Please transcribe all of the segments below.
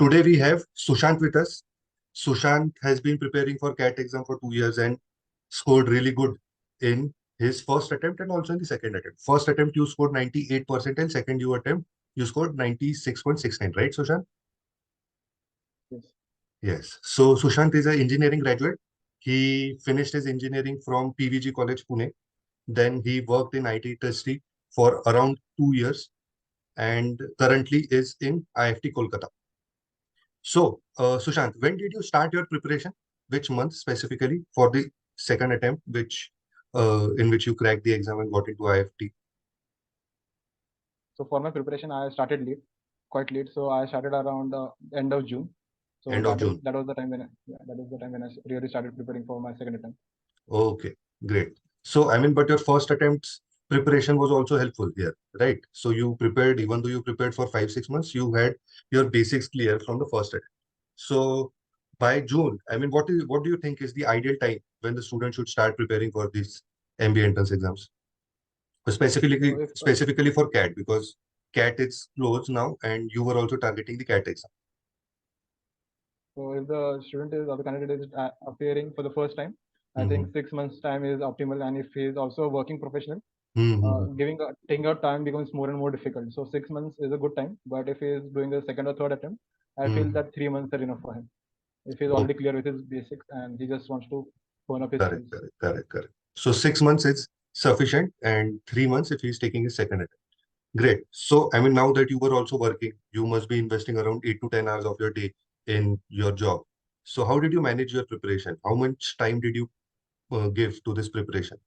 today we have Sushant with us. Sushant has been preparing for CAT exam for 2 years and scored really good in his first attempt and also in the second attempt. First attempt you scored 98% and second you attempt you scored 96.69, right, Sushant? Yes. Yes. So Sushant is an engineering graduate. He finished his engineering from PVG College, Pune. Then he worked in IT industry for around 2 years and currently is in IIFT Kolkata. So, Sushant, when did you start your preparation? Which month specifically for the second attempt, which in which you cracked the exam and got into IIFT? So for my preparation, I started late, quite late. So I started around end of June. So End of June. that was the time when that is the time when I really started preparing for my second attempt. Okay, great. So, I mean, but your first attempt's preparation was also helpful here, right? So you prepared, even though you prepared for 5, 6 months, you had your basics clear from the first attempt. So by June, I mean, what do you think is the ideal time when the student should start preparing for these MBA entrance exams? Specifically, So if specifically for CAT, because CAT is closed now, and you were also targeting the CAT exam. so if the student is or the candidate is appearing for the first time, I think 6 months time is optimal. And if he is also a working professional, Mm-hmm. taking out time becomes more and more difficult. So 6 months is a good time. But if he is doing the second or third attempt, I feel that 3 months are enough for him. If he's already Okay, clear with his basics and he just wants to hone up his correct, skills. correct, correct, correct. So 6 months is sufficient, and 3 months if he's taking his second attempt. Great. So, I mean, now that you were also working, you must be investing around 8 to 10 hours of your day in your job. So, how did you manage your preparation? How much time did you give to this preparation?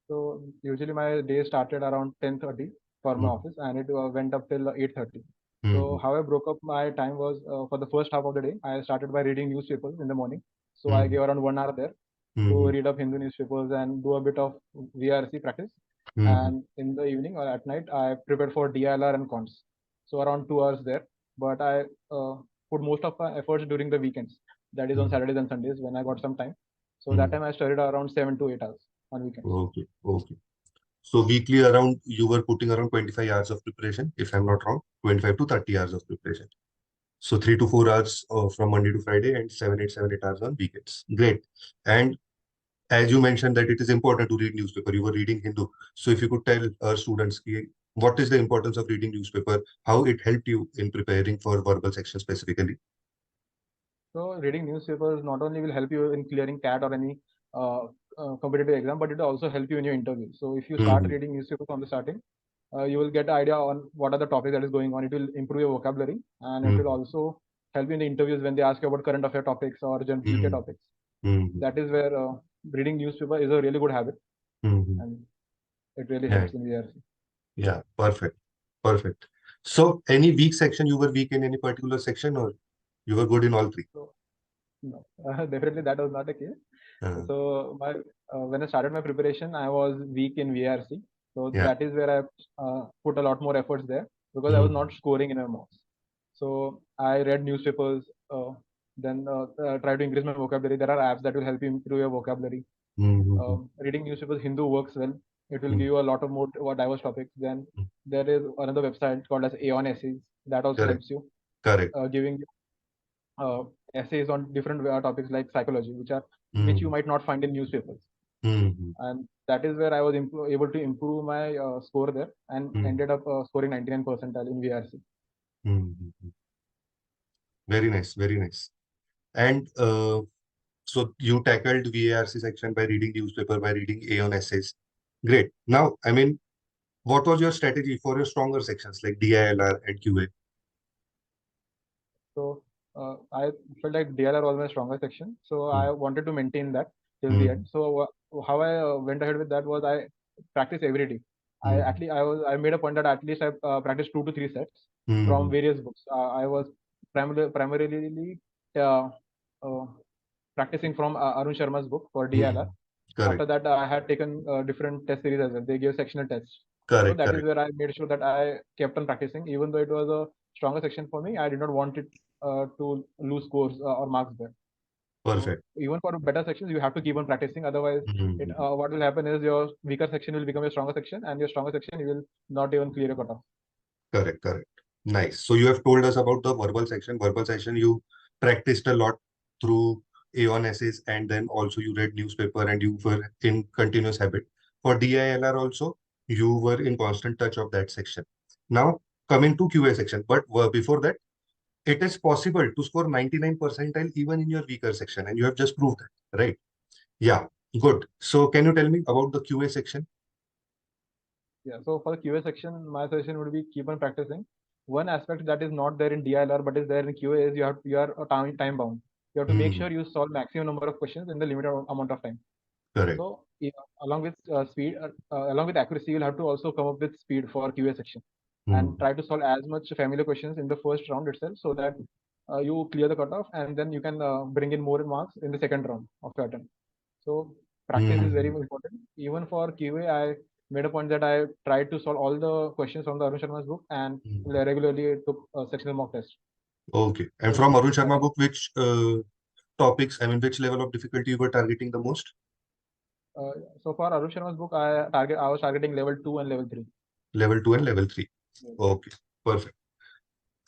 So usually my day started around 10:30 for my Mm-hmm. office, and it went up till 8:30. So Mm-hmm. how I broke up my time was for the first half of the day, I started by reading newspapers in the morning. So I Mm-hmm. gave around 1 hour there to Mm-hmm. read up Hindu newspapers and do a bit of VRC practice. Mm-hmm. And in the evening or at night, I prepared for DILR and cons. So around 2 hours there. But I put most of my efforts during the weekends. That is on Mm-hmm. Saturdays and Sundays when I got some time. So that Mm-hmm. time I studied around 7 to 8 hours on weekends. Okay. Okay. So, weekly around you were putting around 25 hours of preparation, if I'm not wrong, 25 to 30 hours of preparation. So 3 to 4 hours from Monday to Friday and 7, 8 hours on weekends. Great. And as you mentioned that it is important to read newspaper, you were reading Hindu. So if you could tell our students what is the importance of reading newspaper, how it helped you in preparing for verbal section specifically. So reading newspapers not only will help you in clearing CAT or any uh, competitive exam, but it will also help you in your interview. So if you start Mm-hmm. reading newspapers from the starting, you will get an idea on what are the topics that is going on. It will improve your vocabulary, and it will Mm-hmm. also help you in the interviews when they ask you about current affair topics or general GK topics. Mm-hmm. That is where reading newspaper is a really good habit, Mm-hmm. and it really Yeah, helps in VRC. yeah, perfect, perfect. So any weak section, you were weak in any particular section, or you were good in all three? So no, definitely that was not the case. Uh, So my when I started my preparation, I was weak in VRC. So yeah. that is where I put a lot more efforts there because I was Mm-hmm. not scoring in my mocks. So I read newspapers, then try to increase my vocabulary. There are apps that will help you improve your vocabulary. Mm-hmm. Reading newspapers, Hindu works well. It will give you a lot of more diverse topics. Then there is another website called as Aeon Essays that also Correct, helps you, correct. giving uh, essays on different topics like psychology, which you Mm-hmm. might not find in newspapers. Mm-hmm. And that is where I was able to improve my score there and ended up scoring 99 percentile in VRC. Mm-hmm. Very nice, very nice. And so you tackled VARC section by reading newspaper, by reading Aeon essays. Great. Now, I mean, what was your strategy for your stronger sections like DILR and QA? So I felt like DLR was my stronger section, so I Mm, wanted to maintain that till the end. mm, So how I went ahead with that was I practice every day. mm, I made a point that at least I practiced 2 to 3 sets from mm, various books. I was primarily uh, uh, practicing from Arun Sharma's book for DLR. mm. After Correct, that, I had taken different test series as well. They gave sectional tests. So correct, that is correct. where I made sure that I kept on practicing, even though it was a stronger section for me. I did not want it to lose scores or marks there. So Perfect. even for better sections, you have to keep on practicing. Otherwise, Mm, what will happen is your weaker section will become your stronger section, and your stronger section you will not even clear a cutoff. correct, correct. Nice. So you have told us about the verbal section. Verbal section, you practiced a lot through A1 essays, and then also you read newspaper and you were in continuous habit. For DILR also, you were in constant touch of that section. Now coming to QA section, but before that, it is possible to score 99 percentile even in your weaker section, and you have just proved that, right? Yeah, good. So can you tell me about the QA section? Yeah. So for the QA section, my suggestion would be keep on practicing. One aspect that is not there in DILR but is there in QA is you are time bound. You have to make Hmm, sure you solve maximum number of questions in the limited amount of time. correct. So along with speed, along with accuracy, you'll have to also come up with speed for QA section and Hmm, try to solve as much familiar questions in the first round itself, so that you clear the cutoff and then you can bring in more marks in the second round of your attempt. So practice is very hmm, important. Even for QA, I made a point that I tried to solve all the questions from the Arun Sharma's book and hmm. regularly took sectional mock test. Okay. And So from Arun I Sharma think book, which topics, I mean, which level of difficulty you were targeting the most? uh, so for Arun Sharma's book, I was targeting level 2 and level 3. Level 2 and level 3. Yes. Okay, perfect.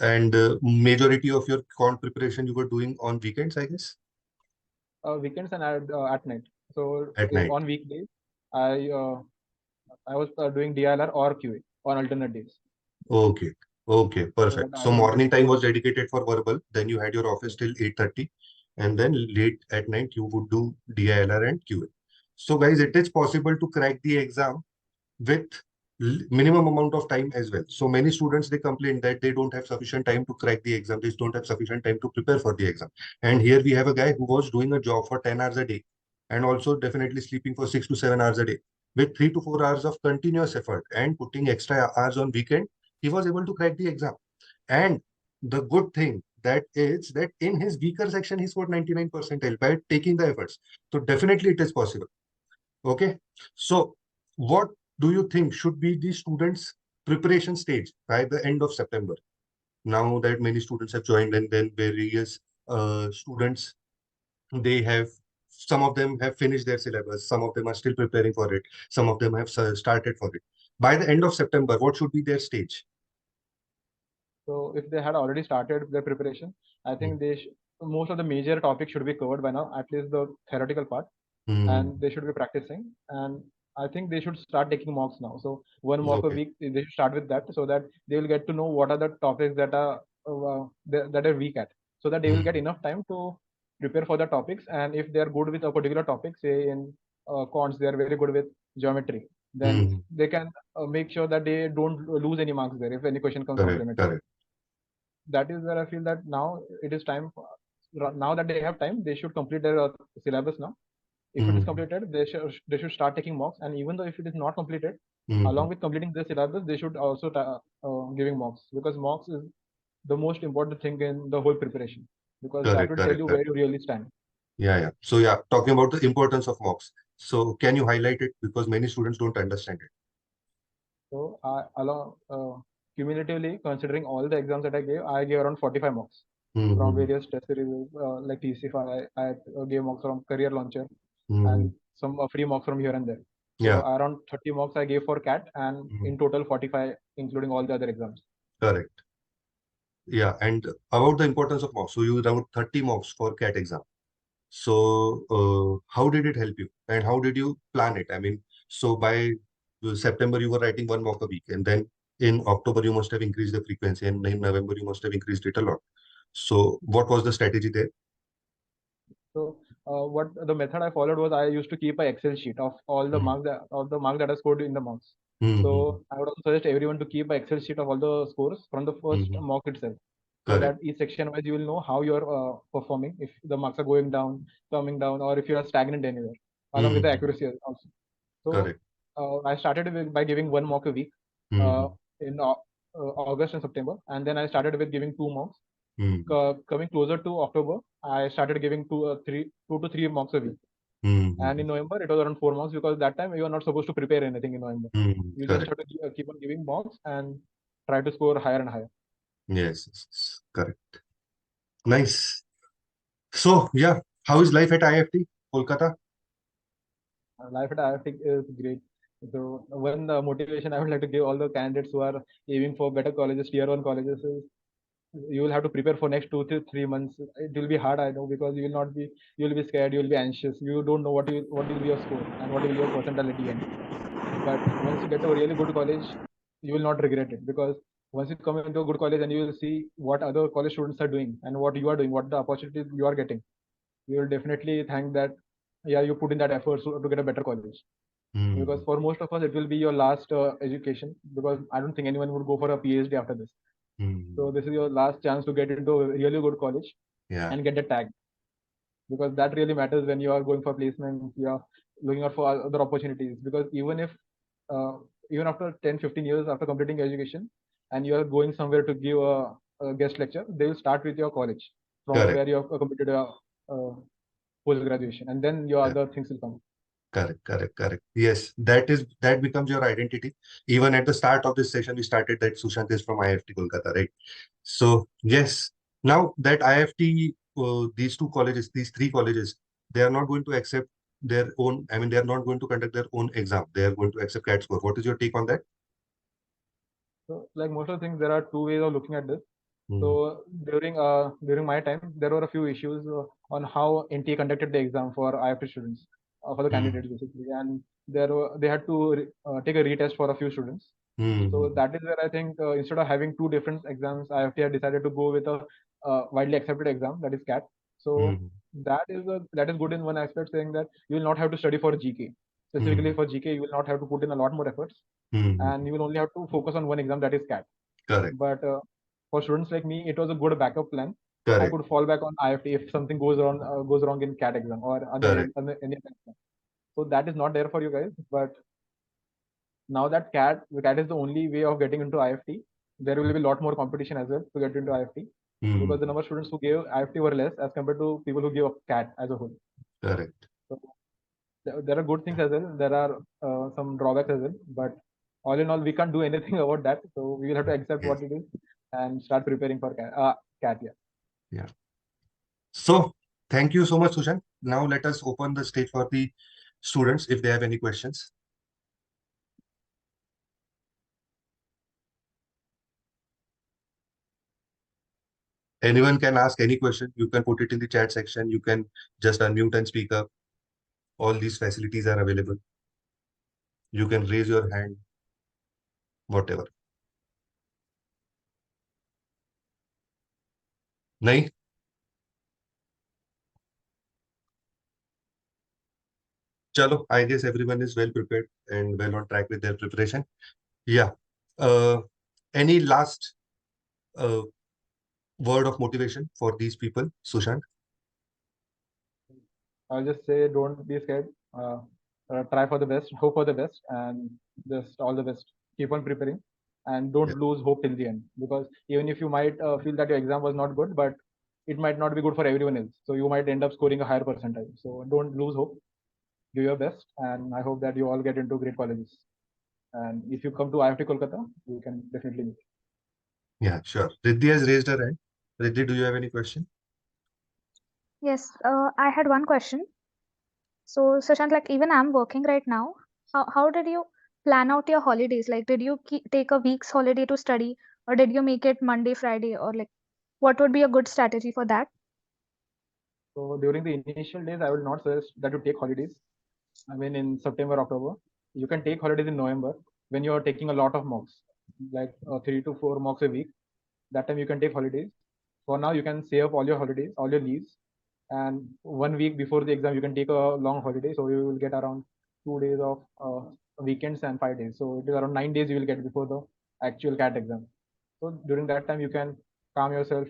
And majority of your quant preparation you were doing on weekends, I guess, Weekends and at night. So at night. on weekdays, I uh, I was doing DLR or QA on alternate days, Okay, okay, so that perfect. I So don't get morning time bored. was dedicated for verbal, then you had your office till 8:30, and then late at night you would do DILR and QA. So guys, it is possible to crack the exam with minimum amount of time as well. So many students, they complain that they don't have sufficient time to crack the exam. They don't have sufficient time to prepare for the exam. And here we have a guy who was doing a job for 10 hours a day and also definitely sleeping for 6 to 7 hours a day. With 3 to 4 hours of continuous effort and putting extra hours on weekend, he was able to crack the exam. And the good thing that is that in his weaker section, he scored 99 percentile by taking the efforts. So definitely it is possible. Okay. So what do you think should be the students' preparation stage by the end of September? Now that many students have joined and then various students, they have, some of them have finished their syllabus, some of them are still preparing for it, some of them have started for it. By the end of September, what should be their stage? So if they had already started their preparation, I think most of the major topics should be covered by now, at least the theoretical part, Hmm. and they should be practicing. And I think they should start taking mocks now. So one mock a Okay. week, they should start with that, so that they will get to know what are the topics that are that are weak at, so that they will get Hmm. enough time to prepare for the topics. And if they are good with a particular topic, say in quants, they are very good with geometry, then Hmm. they can make sure that they don't lose any marks there if any question comes from Correct. geometry. Correct. That is where I feel that now it is time. Now that they have time, they should complete their syllabus now. If it is Hmm. completed, they should start taking mocks. And even though if it is not completed, Hmm. along with completing the syllabus, they should also giving mocks, because mocks is the most important thing in the whole preparation, because that Correct. will tell Correct. you Correct. where you really stand. Yeah, yeah. So yeah, talking about the importance of mocks. So can you highlight it because many students don't understand it? So along cumulatively, considering all the exams that I gave around 45 mocks from Hmm. various test series like TC5. I gave mocks from Career Launcher Hmm. and some free mocks from here and there. So Yeah. around 30 mocks I gave for CAT, and Hmm. in total 45, including all the other exams. Correct. Yeah. And about the importance of mocks. So you wrote 30 mocks for CAT exam. So how did it help you? And how did you plan it? I mean, so by September, you were writing one mock a week. And then in October, you must have increased the frequency. And in November, you must have increased it a lot. So what was the strategy there? So what the method I followed was I used to keep a Excel sheet of all the Hmm. marks that I scored in the mocks. Hmm. So I would also suggest everyone to keep a Excel sheet of all the scores from the Hmm. first Hmm. mock itself, so Correct. that each section wise you will know how you're performing, if the marks are going down, coming down, or if you are stagnant anywhere, along with the Hmm. accuracy also. So Correct. I started by giving one mock a week uh, Hmm. in August and September, and then I started with giving two mocks. Hmm. Coming closer to October, I started giving two to three mocks a week. Hmm. And in Hmm. November, it was around 4 mocks, because that time you are not supposed to prepare anything in November. You just Correct. have to keep on giving mocks and try to score higher and higher. Yes, yes, yes. Correct. Nice. So, yeah, how is life at IIFT, Kolkata? Life at IIFT is great. So one motivation I would like to give all the candidates who are aiming for better colleges, tier one colleges, is you will have to prepare for next 2 to 3 months. It will be hard, I know, because you will be scared, you will be anxious. You don't know what will be your score and what will be your percentile at the end. But once you get a really good college, you will not regret it, because once you come into a good college and you will see what other college students are doing and what you are doing, what the opportunities you are getting, you will definitely thank that. Yeah, you put in that effort to get a better college. Because Hmm. for most of us, it will be your last education, because I don't think anyone would go for a PhD after this. So Hmm. this is your last chance to get into a really good college Yeah. and get the tag, because that really matters when you are going for placements, you are looking out for other opportunities. Because uh, even after 10, 15 years after completing education, and you are going somewhere to give a guest lecture, they will start with your college from Correct. where you have completed a uh, post graduation, and then your other things will come. Correct, correct, correct. Yes, that becomes your identity. Even at the start of this session, we started that Sushant is from IIFT Kolkata, right? So yes, now that IIFT, these two colleges, these three colleges, they are not going to accept their own. I mean, they are not going to conduct their own exam. They are going to accept CAT score. What is your take on that? So like most of the things, there are two ways of looking at this. Hmm. So during my time, there were a few issues on how NTA conducted the exam for IIFT students, for the Hmm. candidates basically, and they had to take a retest for a few students. So Hmm. that is where I think instead of having two different exams, IIFT had decided to go with a widely accepted exam, that is CAT. So Hmm. that is good in one aspect, saying that you will not have to study for GK. Specifically Hmm. for GK, you will not have to put in a lot more efforts, Hmm. and you will only have to focus on one exam, that is CAT. Correct. But for students like me, it was a good backup plan. I Correct. could fall back on IIFT if something goes wrong in CAT exam or Correct. any other exam. So that is not there for you guys. But now that CAT is the only way of getting into IIFT, there will be a lot more competition as well to get into IIFT, Hmm. because the number of students who gave IIFT were less as compared to people who gave CAT as a whole. Correct. So there are good things as well. There are some drawbacks as well. But all in all, we can't do anything about that. So we will have to accept Yes. what it is and start preparing for CAT. Yeah. Yeah. So thank you so much, Sushant. Now let us open the stage for the students if they have any questions. Anyone can ask any question. You can put it in the chat section. You can just unmute and speak up. All these facilities are available. You can raise your hand, whatever. नहीं? Chalo, I guess everyone is well prepared and well on track with their preparation. Yeah. Uh, any last uh, word of motivation for these people, Sushant? I'll just say, don't be scared. Try for the best, hope for the best, and just all the best. Keep on preparing, and Yeah. don't lose hope till the end. Because even if you might feel that your exam was not good, but it might not be good for everyone else. So you might end up scoring a higher percentile. So don't lose hope. Do your best, and I hope that you all get into great colleges. And if you come to IIFT Kolkata, you can definitely meet. Yeah, sure. Riddhi has raised her hand. Riddhi, do you have any question? Yes, I had one question. So, Sushant, like even I'm working right now. How did you plan out your holidays? Like, did you take a week's holiday to study, or did you make it Monday, Friday, or like what would be a good strategy for that? So during the initial days, I will not suggest that you take holidays. I mean, in September, October, you can take holidays in November when you are taking a lot of mocks, like 3 to 4 mocks a week. That time you can take holidays. For now, you can save up all your holidays, all your leaves, and 1 week before the exam, you can take a long holiday. So you will get around 2 days of weekends and 5 days. So it is around 9 days you will get before the actual CAT exam. So during that time, you can calm yourself,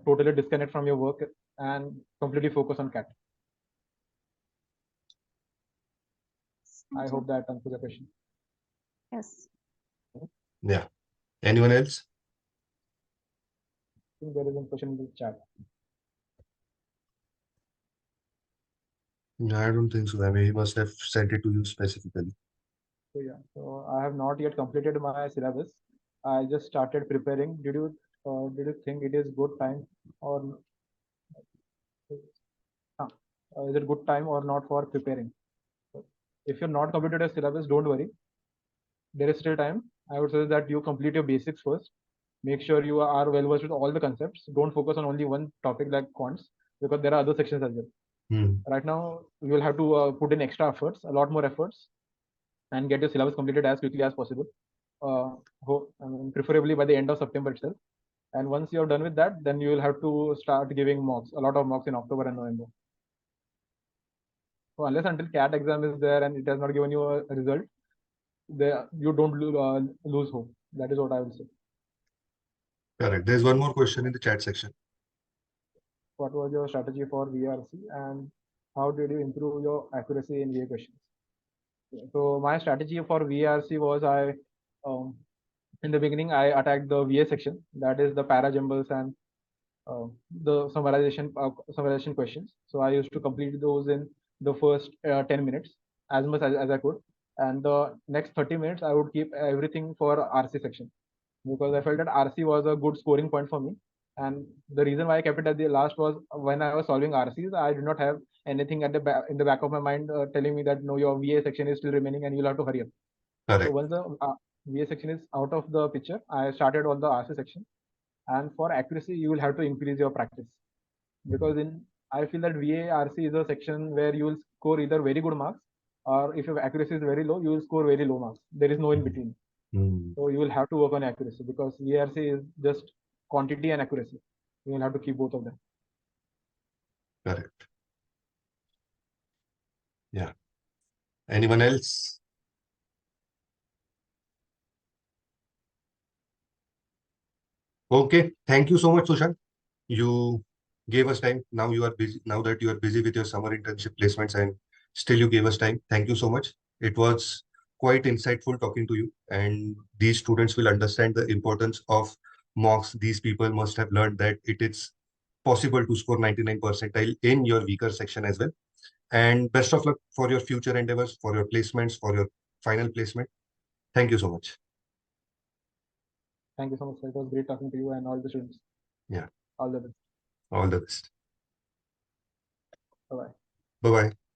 totally disconnect from your work, and completely focus on CAT. I Thank you. hope that answers the question. Yes. Yeah. Anyone else? I think there is a question in the chat. No, I don't think so. I mean, he must have sent it to you specifically. So yeah, so I have not yet completed my syllabus. I just started preparing. Did you think it is good time or is it good time or not for preparing? So if you're not completed a syllabus, don't worry. there is still time. I would suggest that you complete your basics first. Make sure you are well versed with all the concepts. Don't focus on only one topic like quants, because there are other sections as well. Right now, you will have to put in extra efforts, a lot more efforts, and get your syllabus completed as quickly as possible. Preferably by the end of September itself. And once you're done with that, then you will have to start giving mocks, a lot of mocks in October and November. So unless until CAT exam is there and it has not given you a result, you don't lose hope. That is what I will say. Correct. There's one more question in the chat section. What was your strategy for VRC and how did you improve your accuracy in VA questions? So my strategy for VRC was in the beginning I attacked the VA section, that is the para jumbles and the summarization questions. So I used to complete those in the first 10 minutes as much as I could, and the next 30 minutes I would keep everything for RC section, because I felt that RC was a good scoring point for me. And the reason why I kept it at the last was when I was solving RCs, I did not have anything at the in the back of my mind telling me that no, your VA section is still remaining and you'll have to hurry up. Correct. So once the VA section is out of the picture, I started on the RC section. And for accuracy, you will have to increase your practice, because I feel that VA RC is a section where you will score either very good marks, or if your accuracy is very low, you will score very low marks. There is no in between. So you will have to work on accuracy, because VRC is just quantity and accuracy. You will have to keep both of them. Correct. Yeah. Anyone else? Okay. Thank you so much, Sushant. You gave us time. Now you are busy. Now that you are busy with your summer internship placements, and still you gave us time. Thank you so much. It was quite insightful talking to you. And these students will understand the importance of mocks. These people must have learned that it is possible to score 99 percentile in your weaker section as well. And best of luck for your future endeavors, for your placements, for your final placement. Thank you so much. Thank you so much. It was great talking to you and all the students. Yeah. All the best. All the best. Bye-bye. Bye-bye.